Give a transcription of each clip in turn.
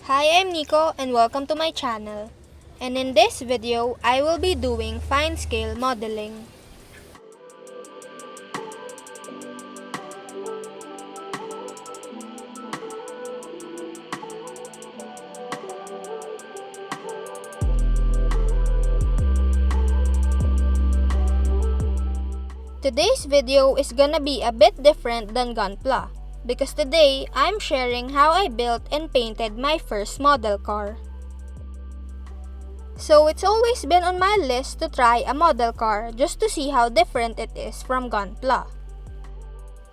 Hi, I'm Nico and welcome to my channel. And in this video, I will be doing fine scale modeling. Today's video is gonna be a bit different than Gunpla, because today I'm sharing how I built and painted my first model car. So it's always been on my list to try a model car just to see how different it is from Gunpla.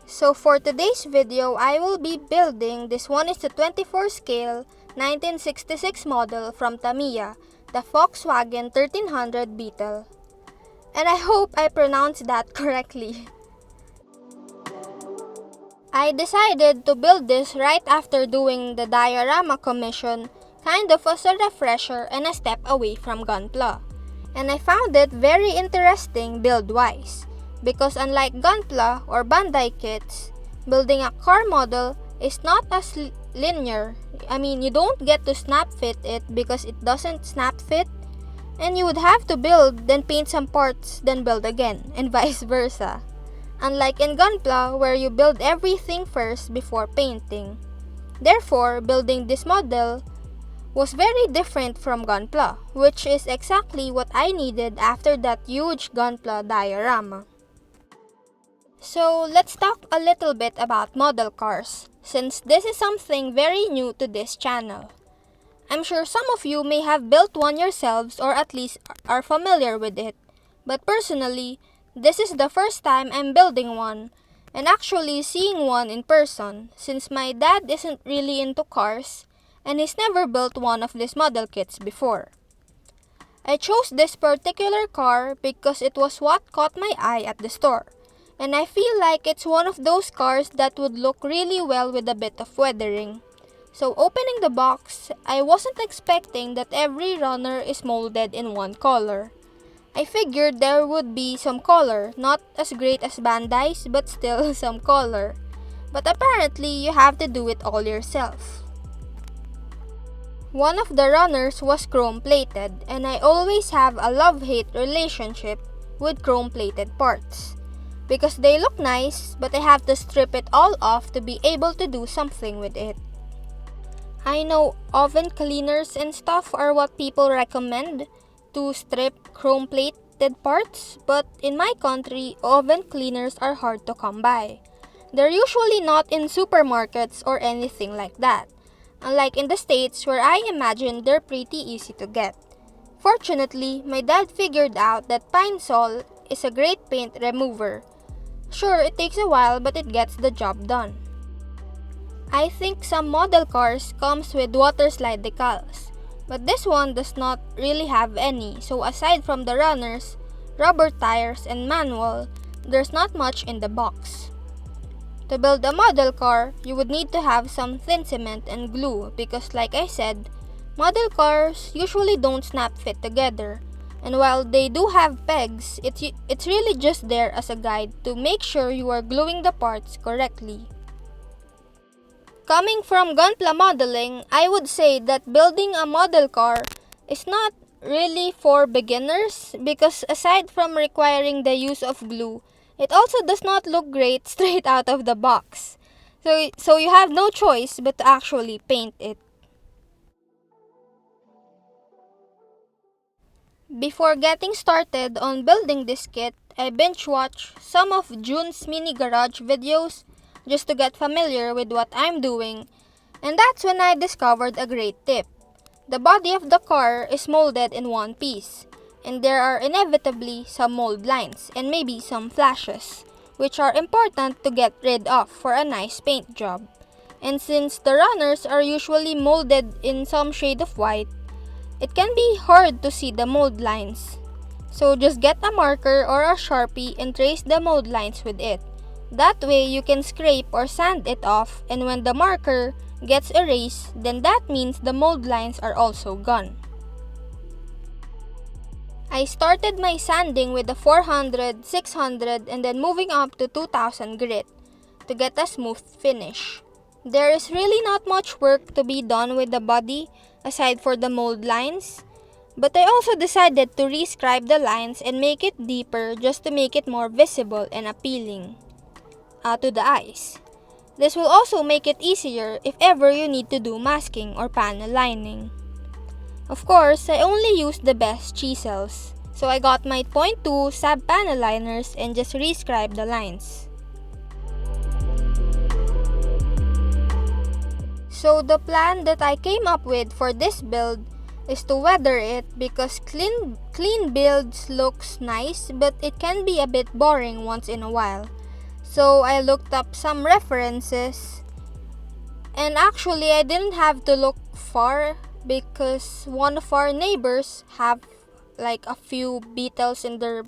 So for today's video, I will be building this 1:24 scale 1966 model from Tamiya, the Volkswagen 1300 Beetle. And I hope I pronounced that correctly. I decided to build this right after doing the Diorama commission, kind of as a refresher and a step away from Gunpla. And I found it very interesting build-wise, because unlike Gunpla or Bandai kits, building a car model is not as linear. You don't get to snap fit it because it doesn't snap fit. And you would have to build, then paint some parts, then build again, and vice versa. Unlike in Gunpla, where you build everything first before painting. Therefore, building this model was very different from Gunpla, which is exactly what I needed after that huge Gunpla diorama. So, let's talk a little bit about model cars, since this is something very new to this channel. I'm sure some of you may have built one yourselves or at least are familiar with it. But personally, this is the first time I'm building one and actually seeing one in person, since my dad isn't really into cars and he's never built one of these model kits before. I chose this particular car because it was what caught my eye at the store, and I feel like it's one of those cars that would look really well with a bit of weathering. So opening the box, I wasn't expecting that every runner is molded in one color. I figured there would be some color, not as great as Bandai's, but still some color. But apparently, you have to do it all yourself. One of the runners was chrome-plated, and I always have a love-hate relationship with chrome-plated parts. Because they look nice, but I have to strip it all off to be able to do something with it. I know oven cleaners and stuff are what people recommend to strip chrome-plated parts, but in my country, oven cleaners are hard to come by. They're usually not in supermarkets or anything like that, unlike in the States where I imagine they're pretty easy to get. Fortunately, my dad figured out that pine sol is a great paint remover. Sure, it takes a while, but it gets the job done. I think some model cars comes with water slide decals, but this one does not really have any, so aside from the runners, rubber tires, and manual, there's not much in the box. To build a model car, you would need to have some thin cement and glue because like I said, model cars usually don't snap fit together, and while they do have pegs, it's really just there as a guide to make sure you are gluing the parts correctly. Coming from Gunpla modeling, I would say that building a model car is not really for beginners because aside from requiring the use of glue, it also does not look great straight out of the box. So you have no choice but to actually paint it. Before getting started on building this kit, I binge-watched some of June's mini garage videos just to get familiar with what I'm doing, and that's when I discovered a great tip. The body of the car is molded in one piece, and there are inevitably some mold lines and maybe some flashes, which are important to get rid of for a nice paint job. And since the runners are usually molded in some shade of white, it can be hard to see the mold lines. So just get a marker or a Sharpie and trace the mold lines with it. That way, you can scrape or sand it off, and when the marker gets erased, then that means the mold lines are also gone. I started my sanding with the 400, 600, and then moving up to 2000 grit to get a smooth finish. There is really not much work to be done with the body aside for the mold lines, but I also decided to rescribe the lines and make it deeper just to make it more visible and appealing to the eyes. This will also make it easier if ever you need to do masking or panel lining. Of course, I only used the best chisels, so I got my .2 sab panel liners and just rescribed the lines. So the plan that I came up with for this build is to weather it because clean builds looks nice, but it can be a bit boring once in a while. So I looked up some references, and actually I didn't have to look far because one of our neighbors have like a few beetles in their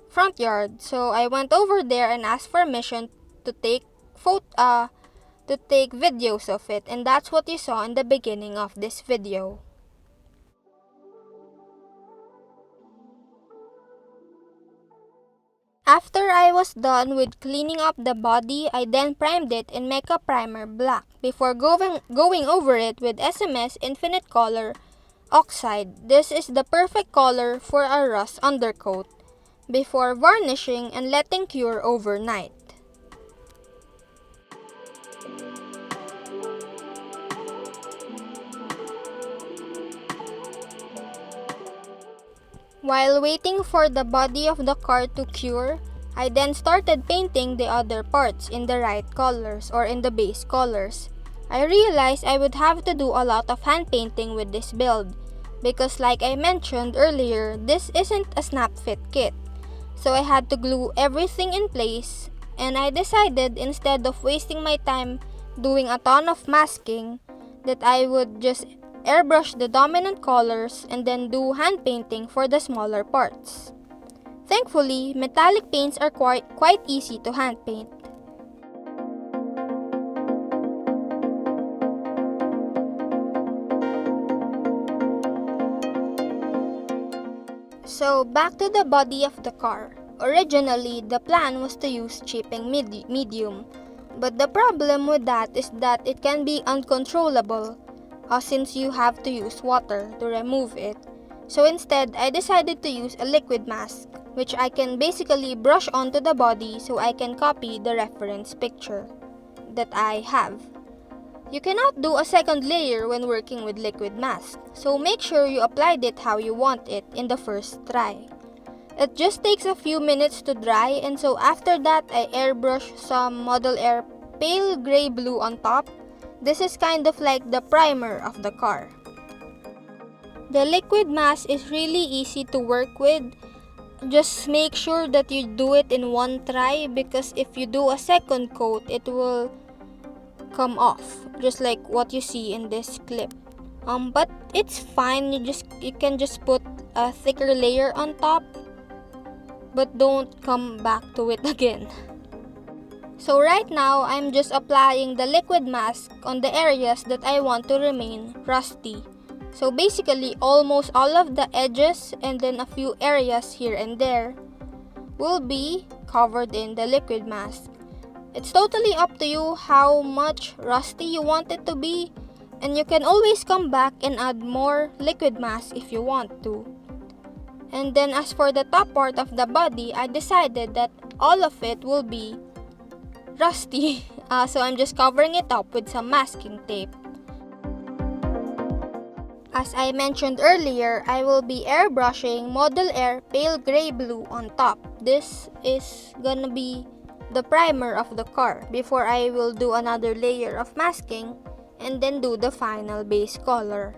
front yard. So I went over there and asked permission to take videos of it, and that's what you saw in the beginning of this video. After I was done with cleaning up the body, I then primed it in Mecha Primer Black before going over it with SMS Infinite Color Oxide. This is the perfect color for a rust undercoat before varnishing and letting cure overnight. While waiting for the body of the car to cure, I then started painting the other parts in the right colors or in the base colors. I realized I would have to do a lot of hand painting with this build because like I mentioned earlier, this isn't a snap fit kit. So I had to glue everything in place, and I decided instead of wasting my time doing a ton of masking that I would just airbrush the dominant colors and then do hand painting for the smaller parts. Thankfully, metallic paints are quite easy to hand paint. So back to the body of the car. Originally, the plan was to use chipping medium, but the problem with that is that it can be uncontrollable since you have to use water to remove it. So instead, I decided to use a liquid mask, which I can basically brush onto the body so I can copy the reference picture that I have. You cannot do a second layer when working with liquid mask, so make sure you applied it how you want it in the first try. It just takes a few minutes to dry, and so after that I airbrush some Model Air pale gray blue on top. This is kind of like the primer of the car. The liquid mask is really easy to work with. Just make sure that you do it in one try because if you do a second coat, it will come off, just like what you see in this clip. But it's fine. You can just put a thicker layer on top, but don't come back to it again. So right now, I'm just applying the liquid mask on the areas that I want to remain rusty. So basically, almost all of the edges and then a few areas here and there will be covered in the liquid mask. It's totally up to you how much rusty you want it to be, and you can always come back and add more liquid mask if you want to. And then as for the top part of the body, I decided that all of it will be rusty, so I'm just covering it up with some masking tape. As I mentioned earlier, I will be airbrushing Model Air pale gray blue on top. This is gonna be the primer of the car before I will do another layer of masking and then do the final base color.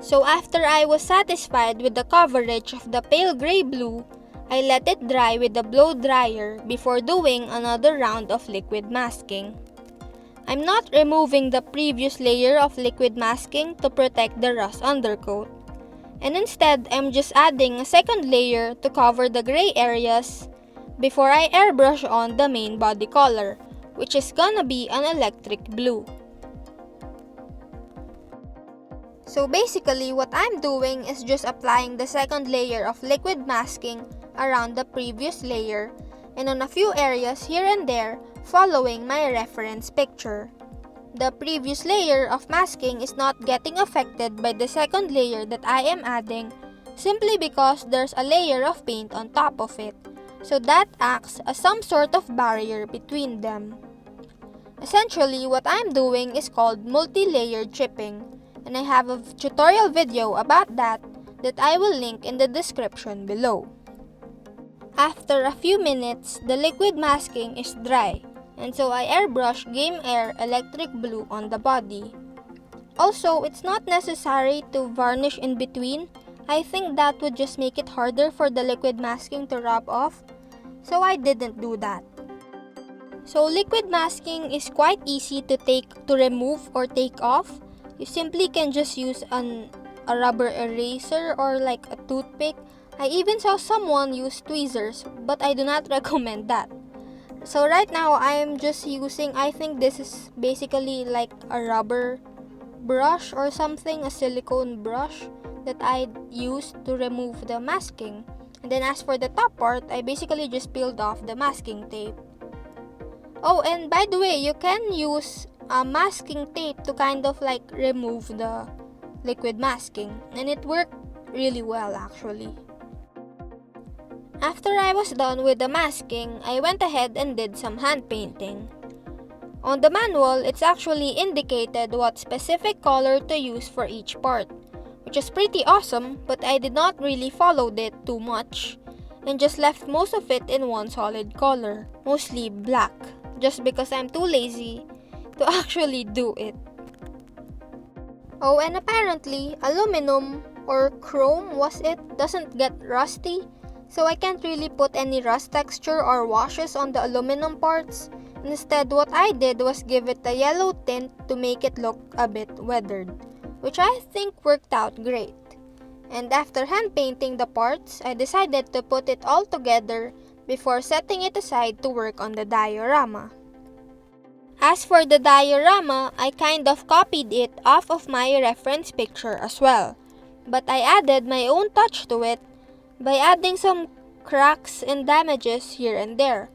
So after I was satisfied with the coverage of the pale gray blue, I let it dry with the blow dryer before doing another round of liquid masking. I'm not removing the previous layer of liquid masking to protect the rust undercoat, and instead I'm just adding a second layer to cover the gray areas before I airbrush on the main body color, which is gonna be an electric blue. So basically, what I'm doing is just applying the second layer of liquid masking around the previous layer and on a few areas here and there following my reference picture. The previous layer of masking is not getting affected by the second layer that I am adding simply because there's a layer of paint on top of it, so that acts as some sort of barrier between them. Essentially, what I'm doing is called multi-layered chipping, and I have a tutorial video about that I will link in the description below. After a few minutes, the liquid masking is dry, and so I airbrush Game Air Electric Blue on the body. Also, it's not necessary to varnish in between. I think that would just make it harder for the liquid masking to rub off, so I didn't do that. So liquid masking is quite easy to remove or take off. You simply can just use a rubber eraser or like a toothpick. I even saw someone use tweezers, but I do not recommend that. So right now, I'm just using, I think this is basically like a rubber brush or something, a silicone brush that I used to remove the masking. And then as for the top part, I basically just peeled off the masking tape. Oh, and by the way, you can use a masking tape to kind of like remove the liquid masking. And it worked really well actually. After I was done with the masking, I went ahead and did some hand painting. On the manual, it's actually indicated what specific color to use for each part, which is pretty awesome, but I did not really follow it too much and just left most of it in one solid color, mostly black, just because I'm too lazy to actually do it. Oh, and apparently, aluminum or chrome doesn't get rusty. So I can't really put any rust texture or washes on the aluminum parts. Instead, what I did was give it a yellow tint to make it look a bit weathered, which I think worked out great. And after hand painting the parts, I decided to put it all together before setting it aside to work on the diorama. As for the diorama, I kind of copied it off of my reference picture as well, but I added my own touch to it by adding some cracks and damages here and there,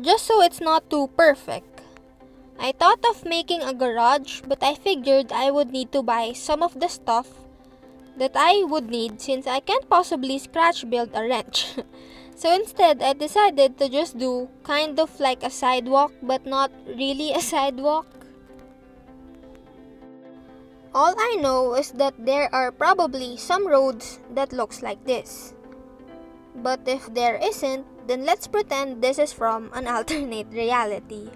just so it's not too perfect. I thought of making a garage, but I figured I would need to buy some of the stuff that I would need since I can't possibly scratch build a wrench. So instead, I decided to just do kind of like a sidewalk, but not really a sidewalk. All I know is that there are probably some roads that looks like this. But if there isn't, then let's pretend this is from an alternate reality.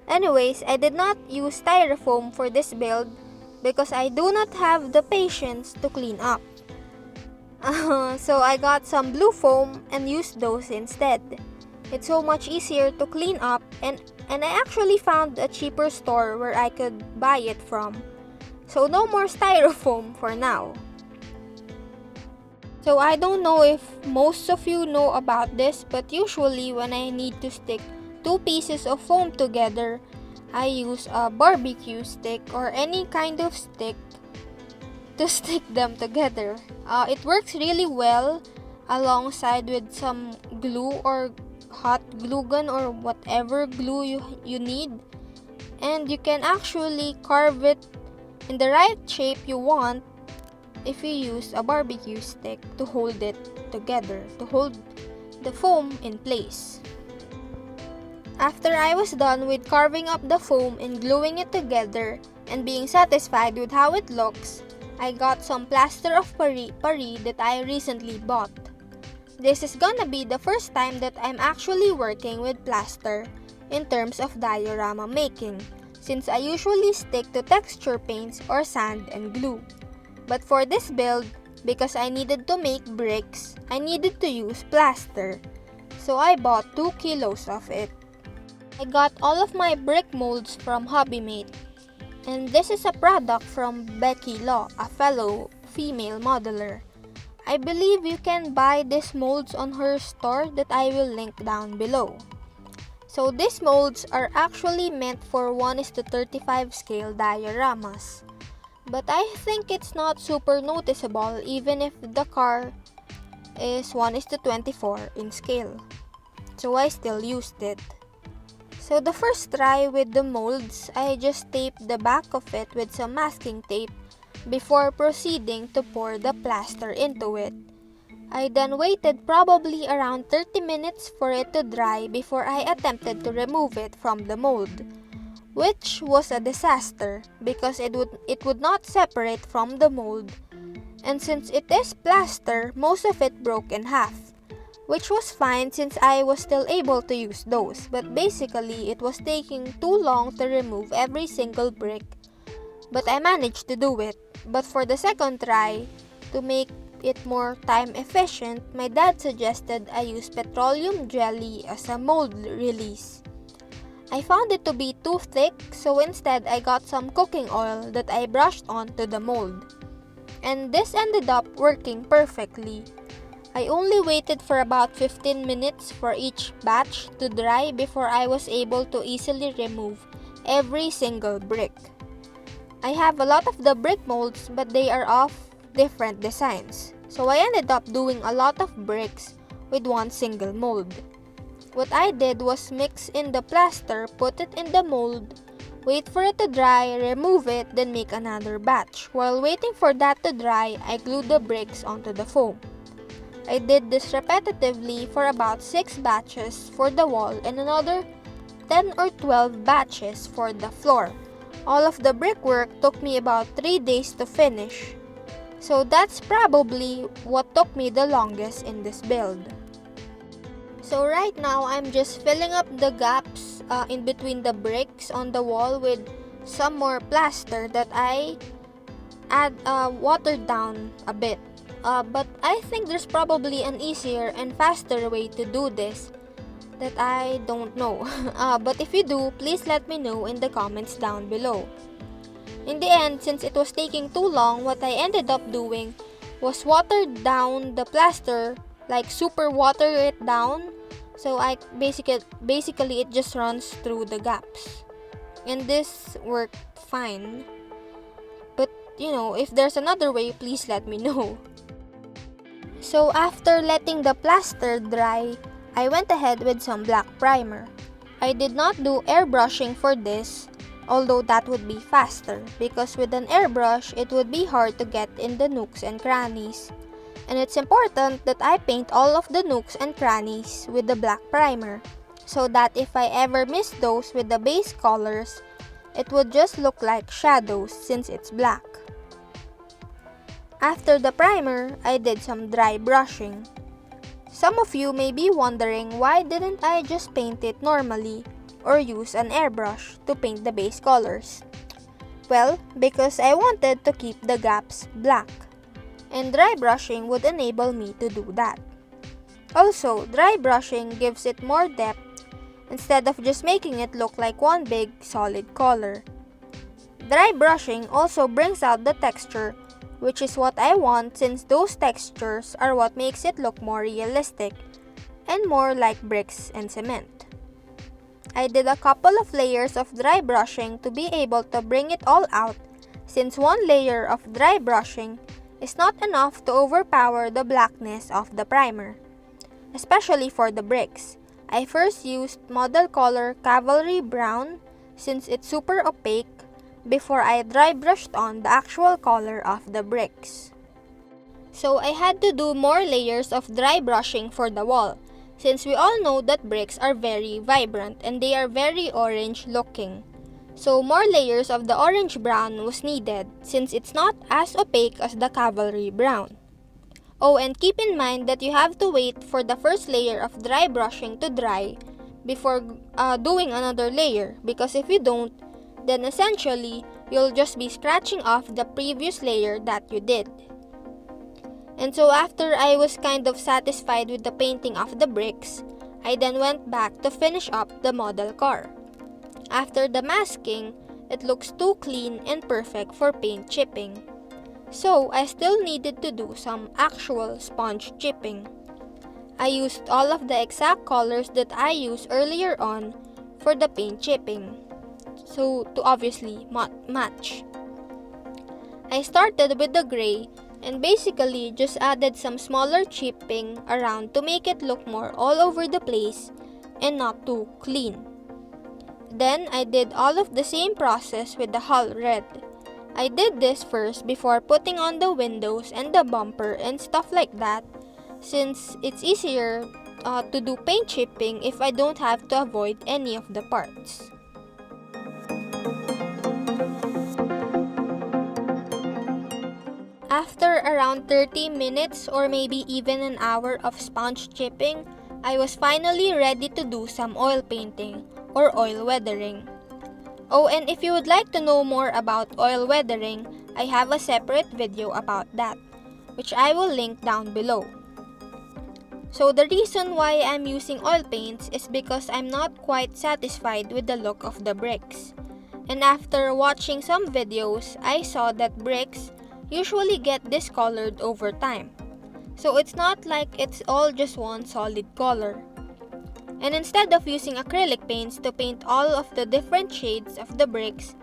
Anyways, I did not use styrofoam for this build because I do not have the patience to clean up. So I got some blue foam and used those instead. It's so much easier to clean up, and I actually found a cheaper store where I could buy it from. So no more styrofoam for now. So I don't know if most of you know about this, but usually when I need to stick two pieces of foam together, I use a barbecue stick or any kind of stick to stick them together. It works really well alongside with some glue or hot glue gun or whatever glue you need. And you can actually carve it in the right shape you want if you use a barbecue stick to hold it together, to hold the foam in place. After I was done with carving up the foam and gluing it together and being satisfied with how it looks, I got some plaster of Paris that I recently bought. This is gonna be the first time that I'm actually working with plaster in terms of diorama making, since I usually stick to texture paints or sand and glue. But for this build, because I needed to make bricks, I needed to use plaster. So I bought 2 kilos of it. I got all of my brick molds from HobbyMate. And this is a product from Becky Law, a fellow female modeler. I believe you can buy these molds on her store that I will link down below. So these molds are actually meant for 1:35 scale dioramas. But I think it's not super noticeable even if the car is 1:24 in scale. So I still used it. So the first try with the molds, I just taped the back of it with some masking tape before proceeding to pour the plaster into it. I then waited probably around 30 minutes for it to dry before I attempted to remove it from the mold, which was a disaster because it would not separate from the mold, and since it is plaster, most of it broke in half, which was fine since I was still able to use those, but basically it was taking too long to remove every single brick, but I managed to do it. But for the second try, to make it more time efficient, my dad suggested I use petroleum jelly as a mold release. I found it to be too thick, so instead I got some cooking oil that I brushed onto the mold. And this ended up working perfectly. I only waited for about 15 minutes for each batch to dry before I was able to easily remove every single brick. I have a lot of the brick molds, but they are of different designs. So I ended up doing a lot of bricks with one single mold. What I did was mix in the plaster, put it in the mold, wait for it to dry, remove it, then make another batch. While waiting for that to dry, I glued the bricks onto the foam. I did this repetitively for about 6 batches for the wall and another 10 or 12 batches for the floor. All of the brickwork took me about 3 days to finish. So that's probably what took me the longest in this build. So right now, I'm just filling up the gaps in between the bricks on the wall with some more plaster that I watered down a bit. But I think there's probably an easier and faster way to do this that I don't know. But if you do, please let me know in the comments down below. In the end, since it was taking too long, what I ended up doing was watered down the plaster, like super water it down. So I basically it just runs through the gaps. And this worked fine. But if there's another way, please let me know. So after letting the plaster dry, I went ahead with some black primer. I did not do airbrushing for this, although that would be faster, because with an airbrush, it would be hard to get in the nooks and crannies. And it's important that I paint all of the nooks and crannies with the black primer, so that if I ever miss those with the base colors, it would just look like shadows since it's black. After the primer, I did some dry brushing. Some of you may be wondering why didn't I just paint it normally or use an airbrush to paint the base colors. Well, because I wanted to keep the gaps black, and dry brushing would enable me to do that. Also, dry brushing gives it more depth instead of just making it look like one big solid color. Dry brushing also brings out the texture, which is what I want since those textures are what makes it look more realistic and more like bricks and cement. I did a couple of layers of dry brushing to be able to bring it all out, since one layer of dry brushing is not enough to overpower the blackness of the primer, especially for the bricks. I first used model color Cavalry Brown since it's super opaque before I dry brushed on the actual color of the bricks. So I had to do more layers of dry brushing for the wall, since we all know that bricks are very vibrant and they are very orange looking. So more layers of the orange brown was needed since it's not as opaque as the Cavalry Brown. Oh, and keep in mind that you have to wait for the first layer of dry brushing to dry before doing another layer, because if you don't, then essentially, you'll just be scratching off the previous layer that you did. And so after I was kind of satisfied with the painting of the bricks, I then went back to finish up the model car. After the masking, it looks too clean and perfect for paint chipping. So I still needed to do some actual sponge chipping. I used all of the exact colors that I used earlier on for the paint chipping, so to obviously match. I started with the gray and basically just added some smaller chipping around to make it look more all over the place and not too clean. Then I did all of the same process with the hull red. I did this first before putting on the windows and the bumper and stuff like that, since it's easier to do paint chipping if I don't have to avoid any of the parts. After around 30 minutes or maybe even an hour of sponge chipping, I was finally ready to do some oil painting or oil weathering. Oh, and if you would like to know more about oil weathering, I have a separate video about that, which I will link down below. So the reason why I'm using oil paints is because I'm not quite satisfied with the look of the bricks. And after watching some videos, I saw that bricks usually get discolored over time. So it's not like it's all just one solid color. And instead of using acrylic paints to paint all of the different shades of the bricks,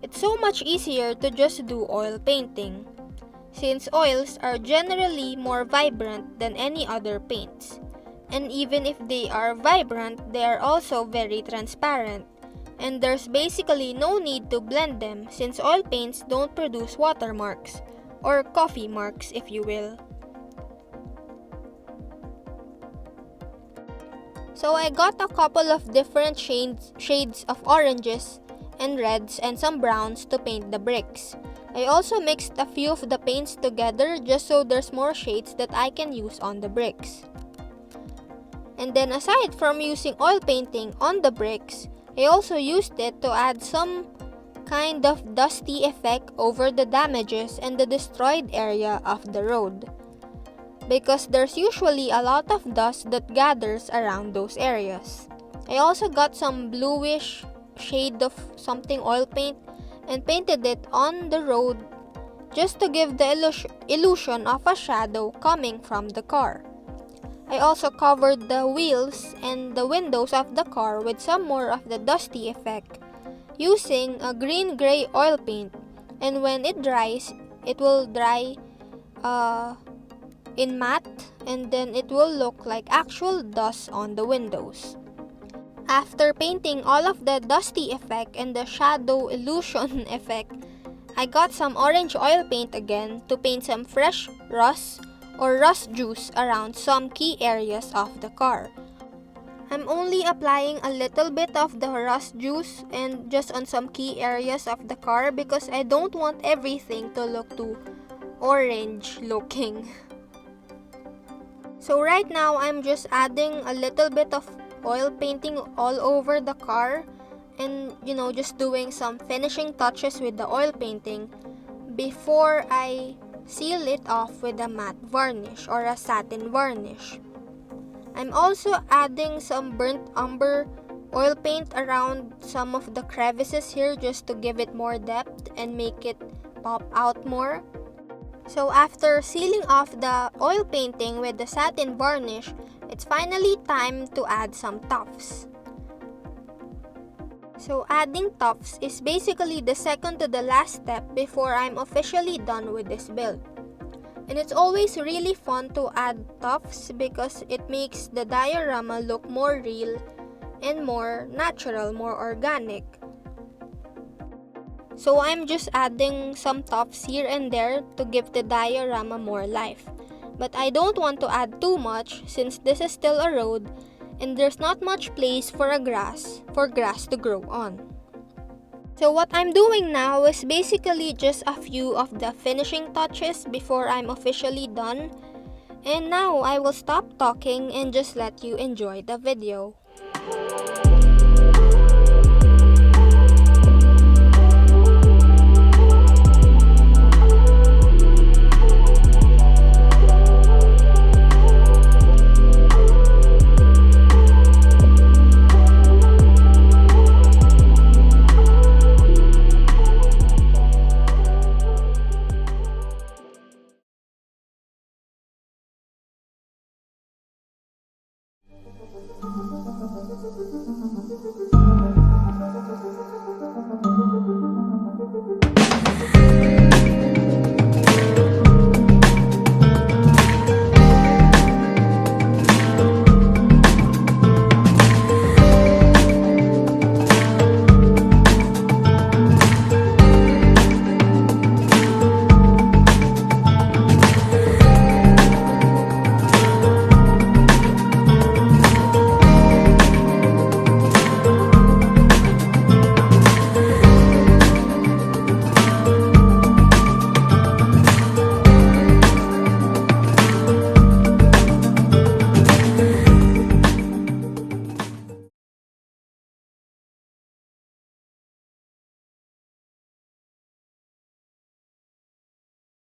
it's so much easier to just do oil painting, since oils are generally more vibrant than any other paints. And even if they are vibrant, they are also very transparent. And there's basically no need to blend them since oil paints don't produce watermarks, or coffee marks if you will. So I got a couple of different shades of oranges and reds and some browns to paint the bricks. I also mixed a few of the paints together just so there's more shades that I can use on the bricks. And then aside from using oil painting on the bricks, I also used it to add some kind of dusty effect over the damages and the destroyed area of the road, because there's usually a lot of dust that gathers around those areas. I also got some bluish shade of something oil paint and painted it on the road just to give the illusion of a shadow coming from the car. I also covered the wheels and the windows of the car with some more of the dusty effect using a green-gray oil paint, and when it dries, it will dry in matte, and then it will look like actual dust on the windows. After painting all of the dusty effect and the shadow illusion effect, I got some orange oil paint again to paint some fresh rust or rust juice around some key areas of the car. I'm only applying a little bit of the rust juice and just on some key areas of the car because I don't want everything to look too orange looking. So right now I'm just adding a little bit of oil painting all over the car and just doing some finishing touches with the oil painting before I seal it off with a matte varnish or a satin varnish. I'm also adding some burnt umber oil paint around some of the crevices here just to give it more depth and make it pop out more. So after sealing off the oil painting with the satin varnish, it's finally time to add some tufts. So adding tufts is basically the second to the last step before I'm officially done with this build. And it's always really fun to add tufts because it makes the diorama look more real and more natural, more organic. So I'm just adding some tufts here and there to give the diorama more life. But I don't want to add too much since this is still a road and there's not much place for grass to grow on. So what I'm doing now is basically just a few of the finishing touches before I'm officially done. And now I will stop talking and just let you enjoy the video.